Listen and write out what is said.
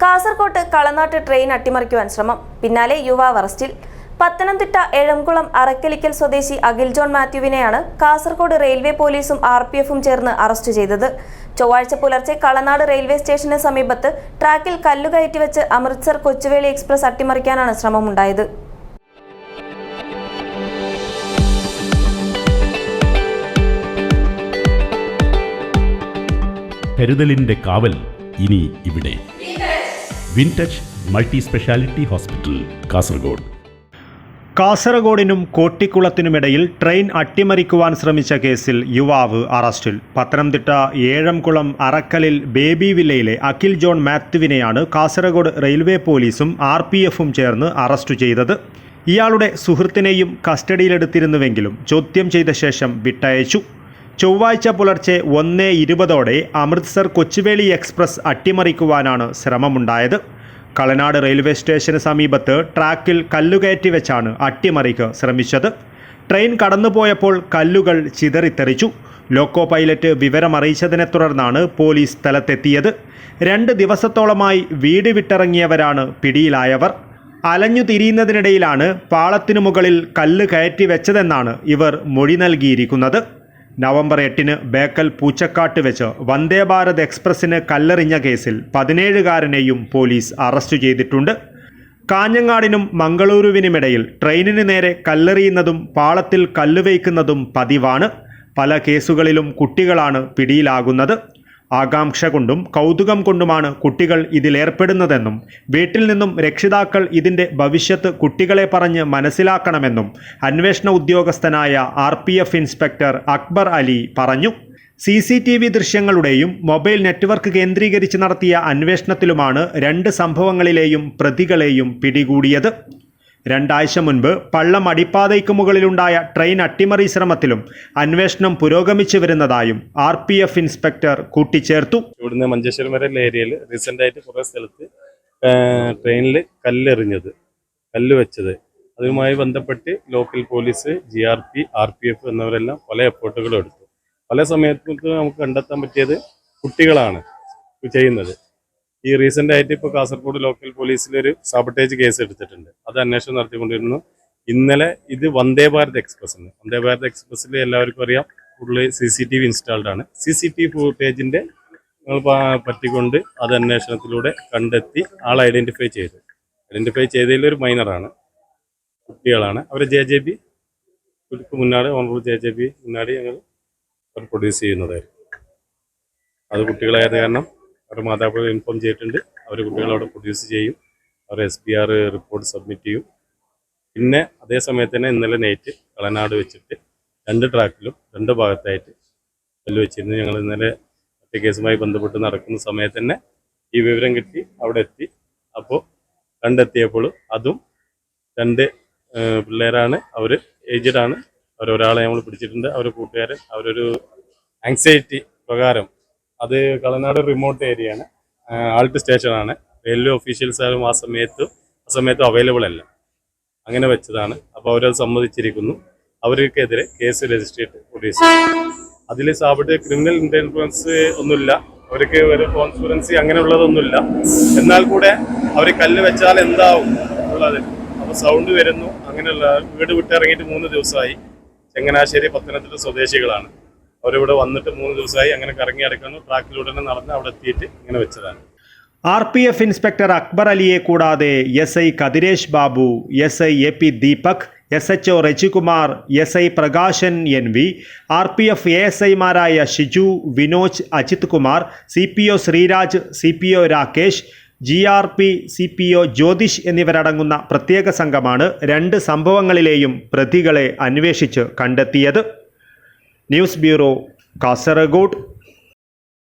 കാസർകോട്ട് കളനാട്ട് ട്രെയിൻ അട്ടിമറിക്കുവാൻ ശ്രമം. പിന്നാലെ യുവാവ് അറസ്റ്റിൽ. പത്തനംതിട്ട എഴംകുളം അറക്കലിക്കൽ സ്വദേശി അഖിൽ ജോൺ മാത്യുവിനെയാണ് കാസർകോട് റെയിൽവേ പോലീസും RPFും ചേർന്ന് അറസ്റ്റ് ചെയ്തത്. ചൊവ്വാഴ്ച പുലർച്ചെ കളനാട് റെയിൽവേ സ്റ്റേഷന് സമീപത്ത് ട്രാക്കിൽ കല്ലുകയറ്റി വെച്ച് അമൃത്സർ കൊച്ചുവേളി എക്സ്പ്രസ് അട്ടിമറിക്കാനാണ് ശ്രമമുണ്ടായത്. കരുതലിന്റെ കാവൽ ഇനി ഇവിടെ. Wintouch multi speciality hospital, Kasaragod. കാസർഗോഡിനും കോട്ടിക്കുളത്തിനുമിടയിൽ ട്രെയിൻ അട്ടിമറിക്കുവാൻ ശ്രമിച്ച കേസിൽ യുവാവ് അറസ്റ്റിൽ. പത്തനംതിട്ട ഏഴംകുളം അറക്കലിൽ ബേബി വില്ലയിലെ അഖിൽ ജോൺ മാത്യുവിനെയാണ് കാസർഗോഡ് റെയിൽവേ പോലീസും RPFും ചേർന്ന് അറസ്റ്റ് ചെയ്തത്. ഇയാളുടെ സുഹൃത്തിനെയും കസ്റ്റഡിയിലെടുത്തിരുന്നുവെങ്കിലും ചോദ്യം ചെയ്ത ശേഷം വിട്ടയച്ചു. ചൊവ്വാഴ്ച പുലർച്ചെ 1:20 അമൃത്സർ കൊച്ചുവേളി എക്സ്പ്രസ് അട്ടിമറിക്കുവാനാണ് ശ്രമമുണ്ടായത്. കളനാട് റെയിൽവേ സ്റ്റേഷന് സമീപത്ത് ട്രാക്കിൽ കല്ലുകയറ്റി വെച്ചാണ് അട്ടിമറിക്ക് ശ്രമിച്ചത്. ട്രെയിൻ കടന്നുപോയപ്പോൾ കല്ലുകൾ ചിതറിത്തെറിച്ചു. ലോക്കോ പൈലറ്റ് വിവരമറിയിച്ചതിനെ തുടർന്നാണ് പോലീസ് സ്ഥലത്തെത്തിയത്. 2 ദിവസത്തോളമായി വീട് വിട്ടിറങ്ങിയവരാണ് പിടിയിലായവർ. അലഞ്ഞു തിരിയുന്നതിനിടയിലാണ് പാളത്തിനു മുകളിൽ കല്ല് കയറ്റി വെച്ചതെന്നാണ് ഇവർ മൊഴി നൽകിയിരിക്കുന്നത്. നവംബർ 8 ബേക്കൽ പൂച്ചക്കാട്ട് വെച്ച് വന്ദേ ഭാരത് എക്സ്പ്രസിന് കല്ലെറിഞ്ഞ കേസിൽ 17കാരനെയും പോലീസ് അറസ്റ്റ് ചെയ്തിട്ടുണ്ട്. കാഞ്ഞങ്ങാടിനും മംഗളൂരുവിനുമിടയിൽ ട്രെയിനിന് നേരെ കല്ലെറിയുന്നതും പാളത്തിൽ കല്ലുവയ്ക്കുന്നതും പതിവാണ്. പല കേസുകളിലും കുട്ടികളാണ് പിടിയിലാകുന്നത്. ആകാംക്ഷ കൊണ്ടും കൗതുകം കൊണ്ടുമാണ് കുട്ടികൾ ഇതിലേർപ്പെടുന്നതെന്നും വീട്ടിൽ നിന്നും രക്ഷിതാക്കൾ ഇതിൻ്റെ ഭവിഷ്യത്ത് കുട്ടികളെ പറഞ്ഞ് മനസ്സിലാക്കണമെന്നും അന്വേഷണ ഉദ്യോഗസ്ഥനായ RPF ഇൻസ്പെക്ടർ അക്ബർ അലി പറഞ്ഞു. CCTV ദൃശ്യങ്ങളുടെയും മൊബൈൽ നെറ്റ്വർക്ക് കേന്ദ്രീകരിച്ച് നടത്തിയ അന്വേഷണത്തിലുമാണ് 2 സംഭവങ്ങളിലെയും പ്രതികളെയും പിടികൂടിയത്. 2 ആഴ്ച മുൻപ് പള്ളം അടിപ്പാതയ്ക്ക് മുകളിലുണ്ടായ ട്രെയിൻ അട്ടിമറി ശ്രമത്തിലും അന്വേഷണം പുരോഗമിച്ചു വരുന്നതായും RPF ഇൻസ്പെക്ടർ കൂട്ടിച്ചേർത്തു. ഇവിടുന്ന് മഞ്ചേശ്വരം വരെ ഏരിയയിൽ റീസെൻ്റ് ആയിട്ട് കുറേ സ്ഥലത്ത് ട്രെയിനിൽ കല്ല് വെച്ചത് അതുമായി ബന്ധപ്പെട്ട് ലോക്കൽ പോലീസ്, GRP, RPF എന്നിവരെല്ലാം പല എഫേർട്ടുകളും എടുത്തു. പല സമയത്തും നമുക്ക് കണ്ടെത്താൻ പറ്റിയത് കുട്ടികളാണ് ചെയ്യുന്നത്. ഈ റീസെൻ്റ് ആയിട്ട് ഇപ്പോൾ കാസർഗോഡ് ലോക്കൽ പോലീസിലൊരു സാബട്ടേജ് കേസ് എടുത്തിട്ടുണ്ട്. അത് അന്വേഷണം നടത്തിക്കൊണ്ടിരുന്നു. ഇന്നലെ ഇത് വന്ദേ ഭാരത് എക്സ്പ്രസ്സിൽ എല്ലാവർക്കും അറിയാം ഫുള്ള് CCTV ഇൻസ്റ്റാൾഡ് ആണ്. CCTV ഫുട്ടേജിൻ്റെ പറ്റിക്കൊണ്ട് അത് അന്വേഷണത്തിലൂടെ കണ്ടെത്തി ആളെ ഐഡൻറ്റിഫൈ ചെയ്തതിലൊരു മൈനറാണ്, കുട്ടികളാണ്. അവർ JJB മുന്നാടി ഓണറബിൾ JJB മുന്നാടി ഞങ്ങൾ പ്രൊഡ്യൂസ് ചെയ്യുന്നതായിരുന്നു. അത് കുട്ടികളായത് കാരണം അവർ മാതാപിതാക്കളെ ഇൻഫോം ചെയ്തിട്ടുണ്ട്. അവർ കുട്ടികളവിടെ പ്രൊഡ്യൂസ് ചെയ്യും. അവർ SPR റിപ്പോർട്ട് സബ്മിറ്റ് ചെയ്യും. പിന്നെ അതേ സമയത്ത് തന്നെ ഇന്നലെ നൈറ്റ് കളനാട് വെച്ചിട്ട് 2 ട്രാക്കിലും 2 ഭാഗത്തായിട്ട് കല്ല് വെച്ചിരുന്നു. ഞങ്ങൾ ഇന്നലെ മറ്റേ കേസുമായി ബന്ധപ്പെട്ട് നടക്കുന്ന സമയത്ത് തന്നെ ഈ വിവരം കിട്ടി, അവിടെ എത്തി. അപ്പോൾ കണ്ടെത്തിയപ്പോൾ അതും 2 പിള്ളേരാണ്. അവർ ഏജ്ഡാണ്. അവരൊരാളെ നമ്മൾ പിടിച്ചിട്ടുണ്ട്. അവരുടെ കൂട്ടുകാരൻ അവരൊരു ആങ്സൈറ്റി പ്രകാരം, അത് കളനാട് റിമോട്ട് ഏരിയയാണ്, ആൾട്ട് സ്റ്റേഷനാണ്. റെയിൽവേ ഒഫീഷ്യൽസാരും ആ സമയത്ത് അവൈലബിൾ അല്ല, അങ്ങനെ വെച്ചതാണ്. അപ്പോൾ അവരത് സമ്മതിച്ചിരിക്കുന്നു. അവർക്കെതിരെ കേസ് രജിസ്റ്റർ ചെയ്ത് പോലീസ്. അതിൽ സാബിട്ട് ക്രിമിനൽ ഇൻ്റർഫറൻസ് ഒന്നുമില്ല, അവർക്ക് ഒരു കോൺസ്പിറൻസി അങ്ങനെയുള്ളതൊന്നുമില്ല. എന്നാൽ കൂടെ അവർ കല്ല് വെച്ചാൽ എന്താവും ഉള്ളത്, അപ്പോൾ സൗണ്ട് വരുന്നു. അങ്ങനെയുള്ള വീട് വിട്ടിറങ്ങിയിട്ട് 3 ദിവസമായി. ചങ്ങനാശ്ശേരി പത്തനംതിട്ട സ്വദേശികളാണ്. അവരിവിടെ വന്നിട്ട് 3 ദിവസമായി. അങ്ങനെ കറങ്ങി അടക്കുന്നു. ട്രാക്കിലൂടെ നടന്ന് അവിടെ എത്തിയിട്ട് ഇങ്ങനെ വെച്ചതാണ്. RPF ഇൻസ്പെക്ടർ അക്ബർ അലിയെ കൂടാതെ SI Kathiresh Babu, SI AP Deepak, SHO Rajikumar, SI Prakashan NV, RPF ASIമാരായ Shiju, Vinoj, Ajith Kumar, CPO Sreeraj, CPO Rakesh, GRP CPO Jyothish എന്നിവരടങ്ങുന്ന പ്രത്യേക സംഘമാണ് 2 സംഭവങ്ങളിലെയും പ്രതികളെ അന്വേഷിച്ച് കണ്ടെത്തിയത്. News bureau, Kasaragod.